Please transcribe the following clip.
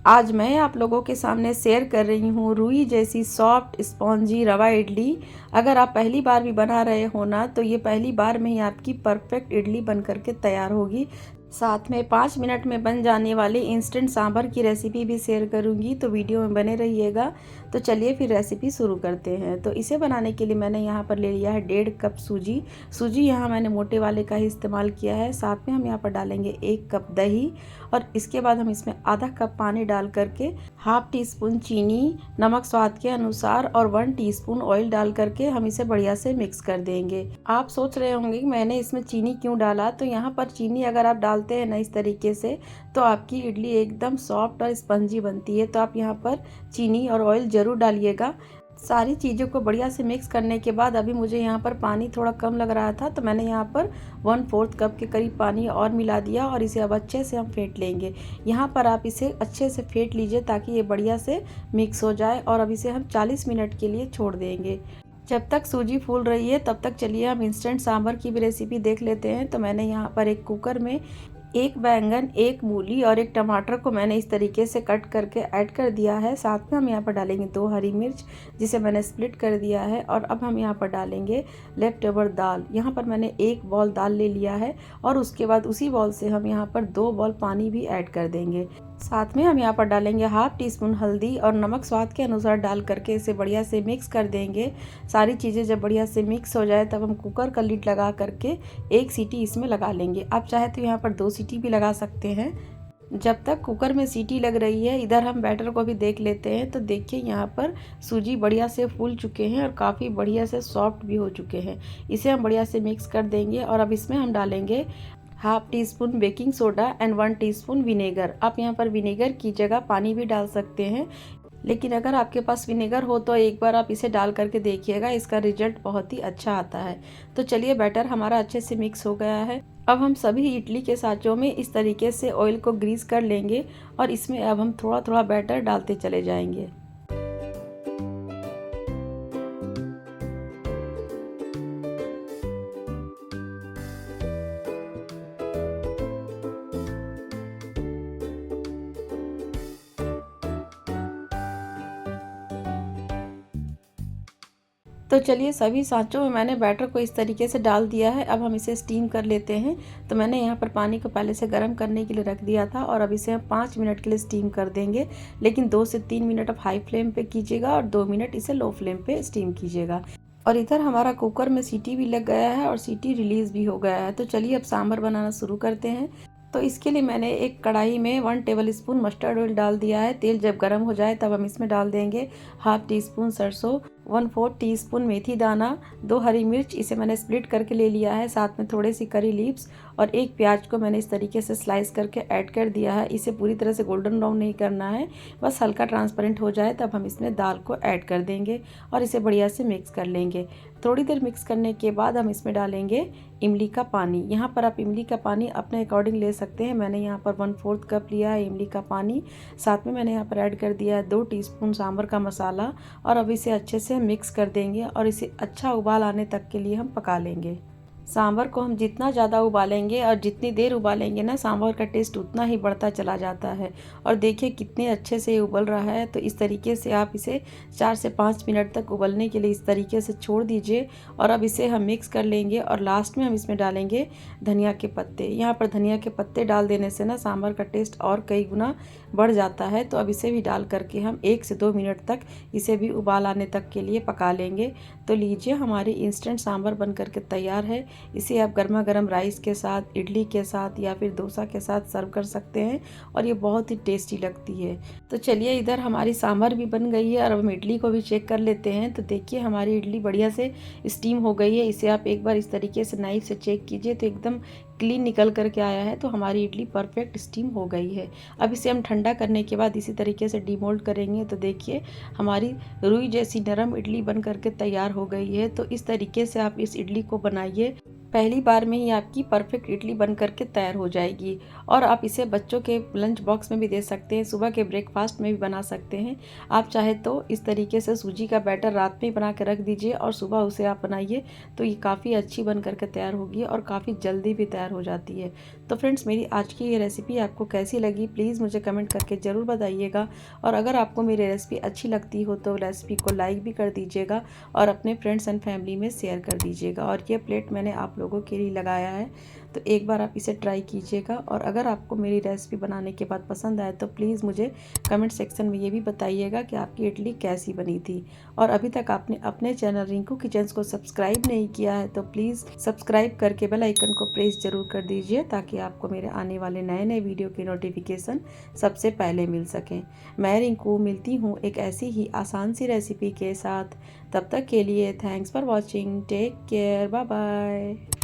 आज मैं आप लोगों के सामने शेयर कर रही हूँ रुई जैसी सॉफ्ट स्पॉन्जी रवा इडली। अगर आप पहली बार भी बना रहे हो ना, तो ये पहली बार में ही आपकी परफेक्ट इडली बन करके तैयार होगी। साथ में 5 मिनट में बन जाने वाली इंस्टेंट सांभर की रेसिपी भी शेयर करूंगी, तो वीडियो में बने रहिएगा। तो चलिए फिर रेसिपी शुरू करते हैं। तो इसे बनाने के लिए मैंने यहाँ पर ले लिया है 1.5 कप सूजी यहाँ मैंने मोटे वाले का ही इस्तेमाल किया है। साथ में हम यहाँ पर डालेंगे 1 कप दही, और इसके बाद हम इसमें आधा कप पानी डाल करके हाफ टी स्पून चीनी, नमक स्वाद के अनुसार और 1 टीस्पून ऑयल डाल करके हम इसे बढ़िया से मिक्स कर देंगे। आप सोच रहे होंगे कि मैंने इसमें चीनी क्यों डाला, तो यहाँ पर चीनी अगर आप डालते हैं ना इस तरीके से, तो आपकी इडली एकदम सॉफ्ट और स्पंजी बनती है। तो आप यहाँ पर चीनी और ऑयल ज़रूर डालिएगा। सारी चीज़ों को बढ़िया से मिक्स करने के बाद अभी मुझे यहाँ पर पानी थोड़ा कम लग रहा था, तो मैंने यहाँ पर 1/4 कप के करीब पानी और मिला दिया, और इसे अब अच्छे से हम फेंट लेंगे। यहाँ पर आप इसे अच्छे से फेंट लीजिए ताकि ये बढ़िया से मिक्स हो जाए, और अब इसे हम 40 मिनट के लिए छोड़ देंगे। जब तक सूजी फूल रही है तब तक चलिए हम इंस्टेंट सांभर की भी रेसिपी देख लेते हैं। तो मैंने यहाँ पर एक कुकर में 1 बैंगन, 1 मूली और 1 टमाटर को मैंने इस तरीके से कट करके ऐड कर दिया है। साथ में हम यहाँ पर डालेंगे 2 हरी मिर्च, जिसे मैंने स्प्लिट कर दिया है। और अब हम यहाँ पर डालेंगे लेफ्ट ओवर दाल। यहाँ पर मैंने 1 बॉल दाल ले लिया है, और उसके बाद उसी बॉल से हम यहाँ पर 2 बॉल पानी भी ऐड कर देंगे। साथ में हम यहाँ पर डालेंगे हाफ टी स्पून हल्दी और नमक स्वाद के अनुसार डाल करके इसे बढ़िया से मिक्स कर देंगे। सारी चीज़ें जब बढ़िया से मिक्स हो जाए तब हम कुकर का लिड लगा करके 1 सीटी इसमें लगा लेंगे। आप चाहे तो यहाँ पर 2 सीटी भी लगा सकते हैं। जब तक कुकर में सीटी लग रही है, इधर हम बैटर को भी देख लेते हैं। तो देखिए यहाँ पर सूजी बढ़िया से फूल चुके हैं और काफ़ी बढ़िया से सॉफ्ट भी हो चुके हैं। इसे हम बढ़िया से मिक्स कर देंगे, और अब इसमें हम डालेंगे half tea spoon baking soda and 1 teaspoon vinegar. आप यहाँ पर विनेगर की जगह पानी भी डाल सकते हैं, लेकिन अगर आपके पास विनेगर हो तो एक बार आप इसे डाल करके देखिएगा, इसका रिजल्ट बहुत ही अच्छा आता है। तो चलिए बैटर हमारा अच्छे से मिक्स हो गया है। अब हम सभी इडली के साँचों में इस तरीके से ऑयल को ग्रीस कर लेंगे, और इसमें अब हम थोड़ा थोड़ा बैटर डालते चले जाएंगे। तो चलिए सभी सांचों में मैंने बैटर को इस तरीके से डाल दिया है। अब हम इसे स्टीम कर लेते हैं। तो मैंने यहाँ पर पानी को पहले से गर्म करने के लिए रख दिया था, और अब इसे हम 5 मिनट के लिए स्टीम कर देंगे। लेकिन 2 से 3 मिनट आप हाई फ्लेम पे कीजिएगा, और 2 मिनट इसे लो फ्लेम पे स्टीम कीजिएगा। और इधर हमारा कुकर में सीटी भी लग गया है और सीटी रिलीज़ भी हो गया है। तो चलिए अब सांभर बनाना शुरू करते हैं। तो इसके लिए मैंने एक कढ़ाई में 1 टेबल स्पून मस्टर्ड ऑयल डाल दिया है। तेल जब गर्म हो जाए तब हम इसमें डाल देंगे हाफ टी स्पून सरसों, 1/4 टीस्पून मेथी दाना, 2 हरी मिर्च, इसे मैंने स्प्लिट करके ले लिया है। साथ में थोड़ी सी करी लीव्स और 1 प्याज को मैंने इस तरीके से स्लाइस करके ऐड कर दिया है। इसे पूरी तरह से गोल्डन ब्राउन नहीं करना है, बस हल्का ट्रांसपेरेंट हो जाए तब हम इसमें दाल को ऐड कर देंगे, और इसे बढ़िया से मिक्स कर लेंगे। थोड़ी देर मिक्स करने के बाद हम इसमें डालेंगे इमली का पानी। यहाँ पर आप इमली का पानी अपने अकॉर्डिंग ले सकते हैं। मैंने यहाँ पर 1/4 कप लिया है इमली का पानी। साथ में मैंने यहाँ पर ऐड कर दिया है 2 टीस्पून सांभर का मसाला, और अब इसे अच्छे से मिक्स कर देंगे, और इसे अच्छा उबाल आने तक के लिए हम पका लेंगे। सांभर को हम जितना ज़्यादा उबालेंगे और जितनी देर उबालेंगे ना, सांभर का टेस्ट उतना ही बढ़ता चला जाता है। और देखिए कितने अच्छे से ये उबल रहा है। तो इस तरीके से आप इसे 4 से 5 मिनट तक उबलने के लिए इस तरीके से छोड़ दीजिए, और अब इसे हम मिक्स कर लेंगे। और लास्ट में हम इसमें डालेंगे धनिया के पत्ते। यहाँ पर धनिया के पत्ते डाल देने से ना सांभर का टेस्ट और कई गुना बढ़ जाता है। तो अब इसे भी डाल करके हम 1 से 2 मिनट तक इसे भी उबाल आने तक के लिए पका लेंगे। तो लीजिए हमारी इंस्टेंट सांभर बन करके तैयार है। इसे आप गर्मा गर्म राइस के साथ, इडली के साथ या फिर डोसा के साथ सर्व कर सकते हैं, और ये बहुत ही टेस्टी लगती है। तो चलिए इधर हमारी सांभर भी बन गई है, और अब हम इडली को भी चेक कर लेते हैं। तो देखिए हमारी इडली बढ़िया से स्टीम हो गई है। इसे आप एक बार इस तरीके से नाइफ से चेक कीजिए, तो एकदम क्लीन निकल करके आया है। तो हमारी इडली परफेक्ट स्टीम हो गई है। अब इसे हम ठंडा करने के बाद इसी तरीके से डीमोल्ड करेंगे। तो देखिए हमारी रुई जैसी नरम इडली बन करके तैयार हो गई है। तो इस तरीके से आप इस इडली को बनाइए। पहली बार में ही आपकी परफेक्ट इडली बन करके तैयार हो जाएगी। और आप इसे बच्चों के लंच बॉक्स में भी दे सकते हैं, सुबह के ब्रेकफास्ट में भी बना सकते हैं। आप चाहे तो इस तरीके से सूजी का बैटर रात में ही बना के रख दीजिए और सुबह उसे आप बनाइए, तो ये काफ़ी अच्छी बन करके तैयार होगी और काफ़ी जल्दी भी तैयार हो जाती है। तो फ्रेंड्स, मेरी आज की ये रेसिपी आपको कैसी लगी प्लीज़ मुझे कमेंट करके ज़रूर बताइएगा। और अगर आपको मेरी रेसिपी अच्छी लगती हो तो रेसिपी को लाइक भी कर दीजिएगा और अपने फ्रेंड्स एंड फैमिली में शेयर कर दीजिएगा। और ये प्लेट मैंने आप लोगों के लिए लगाया है, तो एक बार आप इसे ट्राई कीजिएगा। और अगर आपको मेरी रेसिपी बनाने के बाद पसंद आए तो प्लीज़ मुझे कमेंट सेक्शन में ये भी बताइएगा कि आपकी इडली कैसी बनी थी। और अभी तक आपने अपने चैनल रिंकू किचन्स को सब्सक्राइब नहीं किया है तो प्लीज़ सब्सक्राइब करके बेल आइकन को प्रेस ज़रूर कर दीजिए, ताकि आपको मेरे आने वाले नए नए वीडियो की नोटिफिकेशन सबसे पहले मिल सकें। मैं रिंकू मिलती हूँ एक ऐसी ही आसान सी रेसिपी के साथ। तब तक के लिए thanks for watching, take care, bye bye.